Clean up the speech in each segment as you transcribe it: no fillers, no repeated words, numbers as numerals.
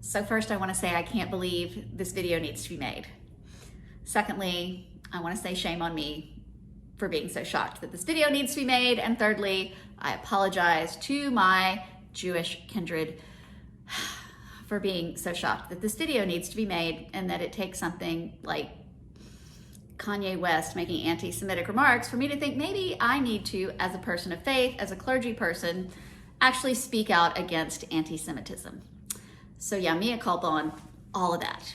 So first I want to say I can't believe this video needs to be made. Secondly, I want to say shame on me for being so shocked that this video needs to be made. And thirdly, I apologize to my Jewish kindred for being so shocked that this video needs to be made and that it takes something like Kanye West making anti-Semitic remarks for me to think maybe I need to, as a person of faith, as a clergy person, actually speak out against anti-Semitism. So yeah, mea culpa on all of that.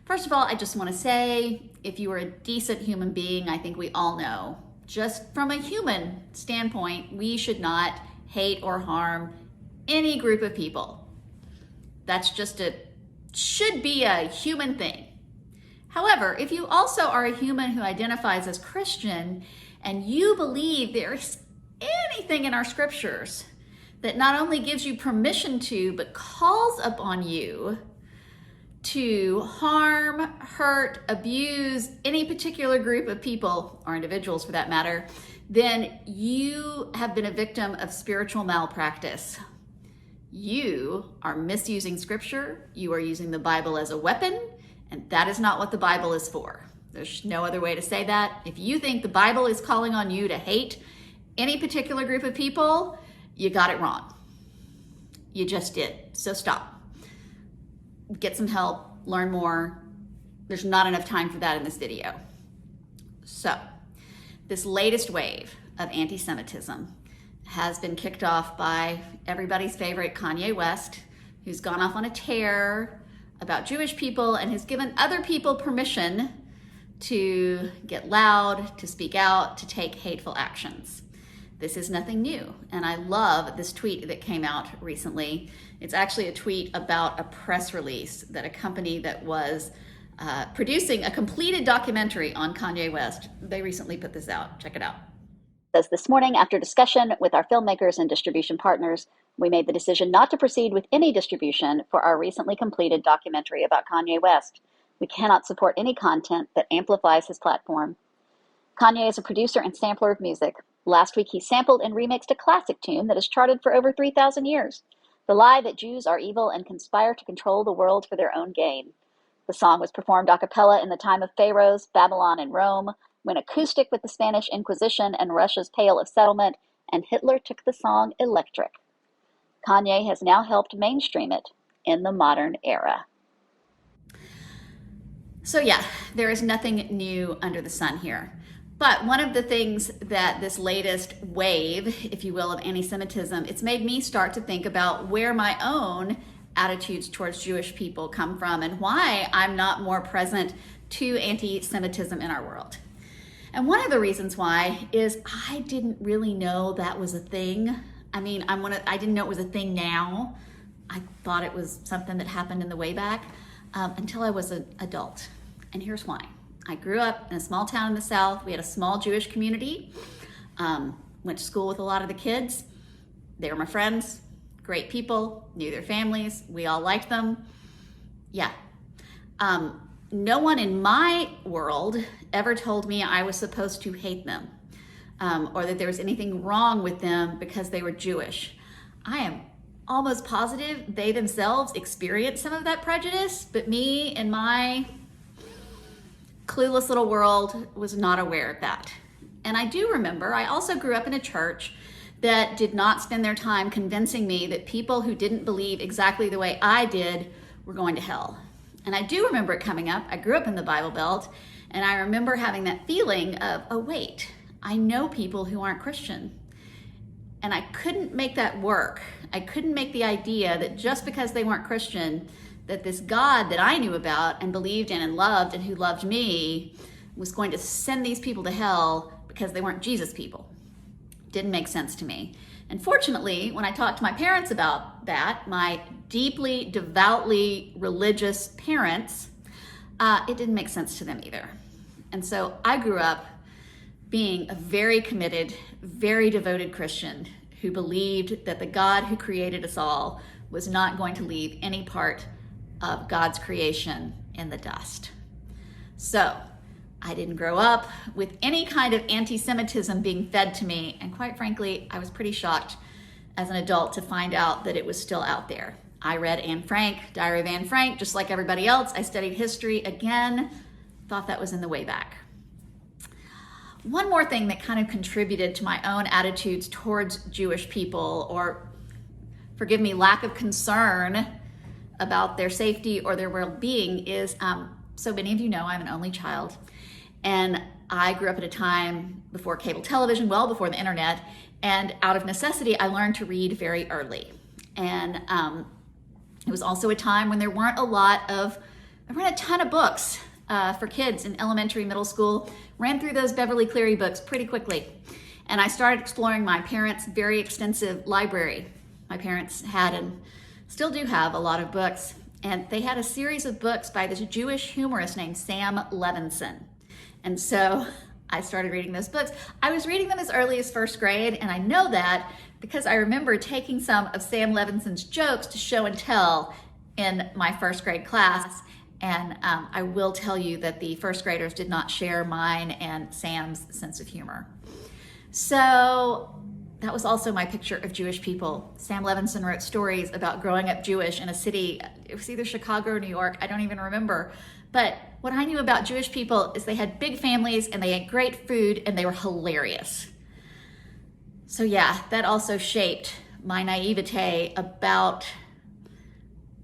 First of all, I just want to say, if you are a decent human being, I think we all know, just from a human standpoint, we should not hate or harm any group of people. That's just should be a human thing. However, if you also are a human who identifies as Christian and you believe there's anything in our scriptures that not only gives you permission to, but calls upon you to harm, hurt, abuse any particular group of people, or individuals for that matter, then you have been a victim of spiritual malpractice. You are misusing scripture, you are using the Bible as a weapon, and that is not what the Bible is for. There's no other way to say that. If you think the Bible is calling on you to hate any particular group of people, you got it wrong. You just did. So stop. Get some help, learn more. There's not enough time for that in this video. So, this latest wave of anti-Semitism has been kicked off by everybody's favorite Kanye West, who's gone off on a tear about Jewish people and has given other people permission to get loud, to speak out, to take hateful actions. This is nothing new, and I love this tweet that came out recently. It's actually a tweet about a press release that a company that was producing a completed documentary on Kanye West, they recently put this out. Check it out. Says, this morning, after discussion with our filmmakers and distribution partners, we made the decision not to proceed with any distribution for our recently completed documentary about Kanye West. We cannot support any content that amplifies his platform. Kanye is a producer and sampler of music. Last week, he sampled and remixed a classic tune that has charted for over 3,000 years, the lie that Jews are evil and conspire to control the world for their own gain. The song was performed a cappella in the time of Pharaohs, Babylon, and Rome, when acoustic with the Spanish Inquisition and Russia's Pale of Settlement, and Hitler took the song electric. Kanye has now helped mainstream it in the modern era. So yeah, there is nothing new under the sun here. But one of the things that this latest wave, if you will, of anti-Semitism, it's made me start to think about where my own attitudes towards Jewish people come from and why I'm not more present to anti-Semitism in our world. And one of the reasons why is I didn't really know that was a thing. I mean, I didn't know it was a thing now. I thought it was something that happened in the way back until I was an adult. And here's why. I grew up in a small town in the South. We had a small Jewish community. Went to school with a lot of the kids. They were my friends, great people, knew their families. We all liked them. Yeah. No one in my world ever told me I was supposed to hate them or that there was anything wrong with them because they were Jewish. I am almost positive they themselves experienced some of that prejudice, but me in my clueless little world was not aware of that. And I do remember, I also grew up in a church that did not spend their time convincing me that people who didn't believe exactly the way I did were going to hell. And I do remember it coming up. I grew up in the Bible Belt, and I remember having that feeling of, oh wait, I know people who aren't Christian. And I couldn't make that work. I couldn't make the idea that just because they weren't Christian, that this God that I knew about and believed in and loved and who loved me was going to send these people to hell because they weren't Jesus people. Didn't make sense to me. And fortunately, when I talked to my parents about that, my deeply, devoutly religious parents, it didn't make sense to them either. And so I grew up being a very committed, very devoted Christian who believed that the God who created us all was not going to leave any part of God's creation in the dust. So I didn't grow up with any kind of anti-Semitism being fed to me, and quite frankly, I was pretty shocked as an adult to find out that it was still out there. I read Anne Frank, Diary of Anne Frank, just like everybody else. I studied history again, thought that was in the way back. One more thing that kind of contributed to my own attitudes towards Jewish people, or forgive me, lack of concern about their safety or their well-being is, so many of you know I'm an only child, and I grew up at a time before cable television, well before the internet, and out of necessity, I learned to read very early. And it was also a time when there weren't a ton of books for kids in elementary, middle school. Ran through those Beverly Cleary books pretty quickly. And I started exploring my parents' very extensive library. My parents had and still do have a lot of books. And they had a series of books by this Jewish humorist named Sam Levinson. And so I started reading those books. I was reading them as early as first grade, and I know that because I remember taking some of Sam Levinson's jokes to show and tell in my first grade class. And I will tell you that the first graders did not share mine and Sam's sense of humor. So that was also my picture of Jewish people. Sam Levinson wrote stories about growing up Jewish in a city, it was either Chicago or New York, I don't even remember. But what I knew about Jewish people is they had big families and they ate great food and they were hilarious. So yeah, that also shaped my naivete about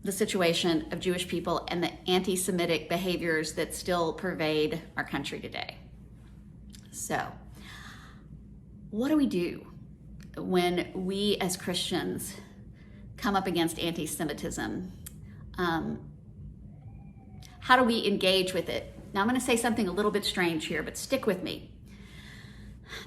the situation of Jewish people and the anti-Semitic behaviors that still pervade our country today. So, what do we do when we as Christians come up against anti-Semitism? How do we engage with it? Now, I'm going to say something a little bit strange here, but stick with me.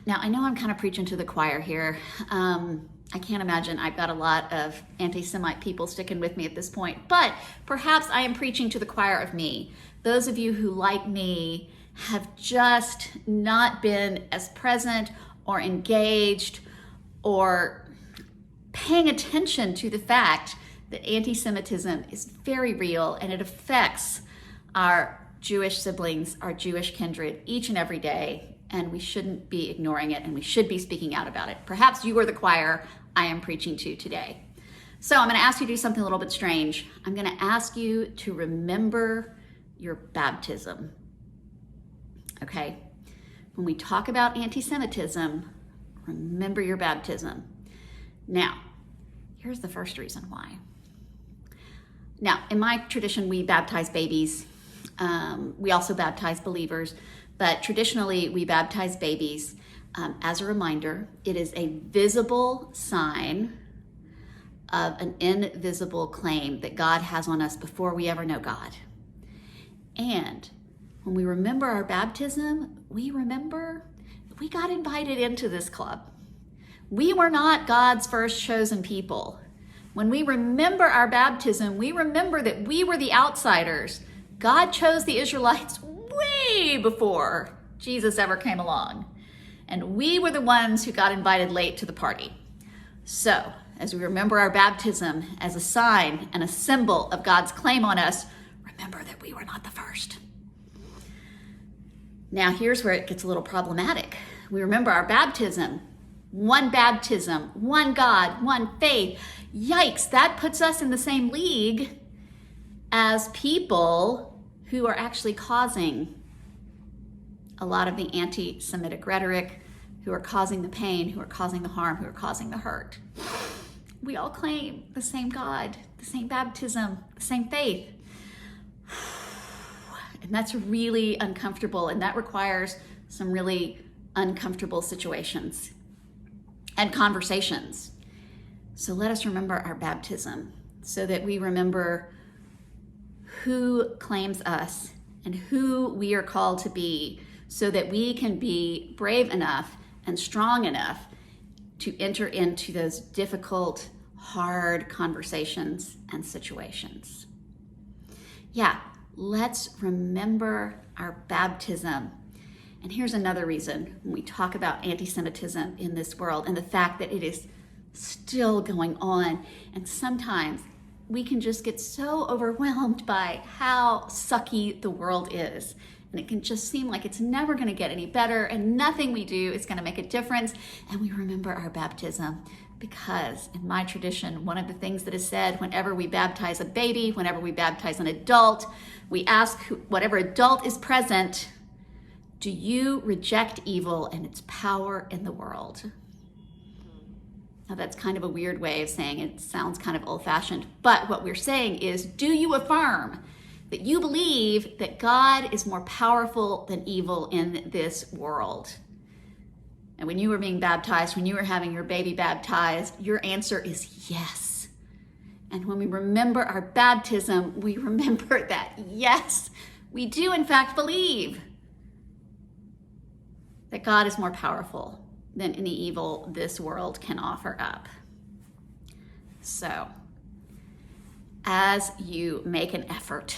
Now, I know I'm kind of preaching to the choir here. I can't imagine I've got a lot of anti-Semite people sticking with me at this point, but perhaps I am preaching to the choir of me. Those of you who, like me, have just not been as present or engaged or paying attention to the fact that anti-Semitism is very real and it affects our Jewish siblings, our Jewish kindred each and every day, and we shouldn't be ignoring it and we should be speaking out about it. Perhaps you are the choir I am preaching to today. So I'm going to ask you to do something a little bit strange. I'm going to ask you to remember your baptism. Okay? When we talk about anti-Semitism, remember your baptism. Now, here's the first reason why. Now, in my tradition, we baptize babies. We also baptize believers, but traditionally we baptize babies as a reminder. It is a visible sign of an invisible claim that God has on us before we ever know God. And when we remember our baptism, we remember that we got invited into this club. We were not God's first chosen people. When we remember our baptism, we remember that we were the outsiders. God chose the Israelites way before Jesus ever came along. And we were the ones who got invited late to the party. So, as we remember our baptism as a sign and a symbol of God's claim on us, remember that we were not the first. Now, here's where it gets a little problematic. We remember our baptism, one God, one faith. Yikes, that puts us in the same league as people who are actually causing a lot of the anti-Semitic rhetoric, who are causing the pain, who are causing the harm, who are causing the hurt. We all claim the same God, the same baptism, the same faith. And that's really uncomfortable, and that requires some really uncomfortable situations and conversations. So let us remember our baptism so that we remember who claims us and who we are called to be, so that we can be brave enough and strong enough to enter into those difficult, hard conversations and situations. Yeah, let's remember our baptism. And here's another reason when we talk about anti-Semitism in this world and the fact that it is still going on. And sometimes we can just get so overwhelmed by how sucky the world is. And it can just seem like it's never going to get any better and nothing we do is going to make a difference. And we remember our baptism Because in my tradition, one of the things that is said whenever we baptize a baby, whenever we baptize an adult, we ask whatever adult is present, do you reject evil and its power in the world? Now that's kind of a weird way of saying it. It sounds kind of old-fashioned, but what we're saying is, do you affirm that you believe that God is more powerful than evil in this world? And when you were being baptized, when you were having your baby baptized, your answer is yes. And when we remember our baptism, we remember that yes, we do in fact believe that God is more powerful than any evil this world can offer up. So, as you make an effort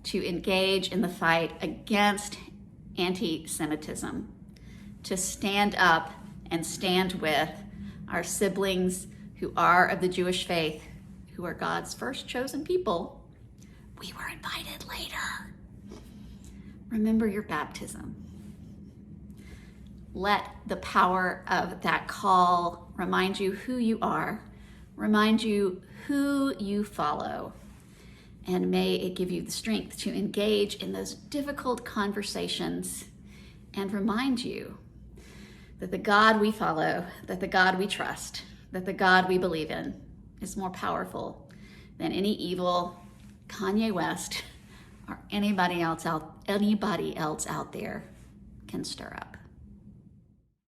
to engage in the fight against anti-Semitism, to stand up and stand with our siblings who are of the Jewish faith, who are God's first chosen people, we were invited later. Remember your baptism. Let the power of that call remind you who you are, remind you who you follow, and may it give you the strength to engage in those difficult conversations and remind you that the God we follow, that the God we trust, that the God we believe in is more powerful than any evil Kanye West or anybody else out there can stir up.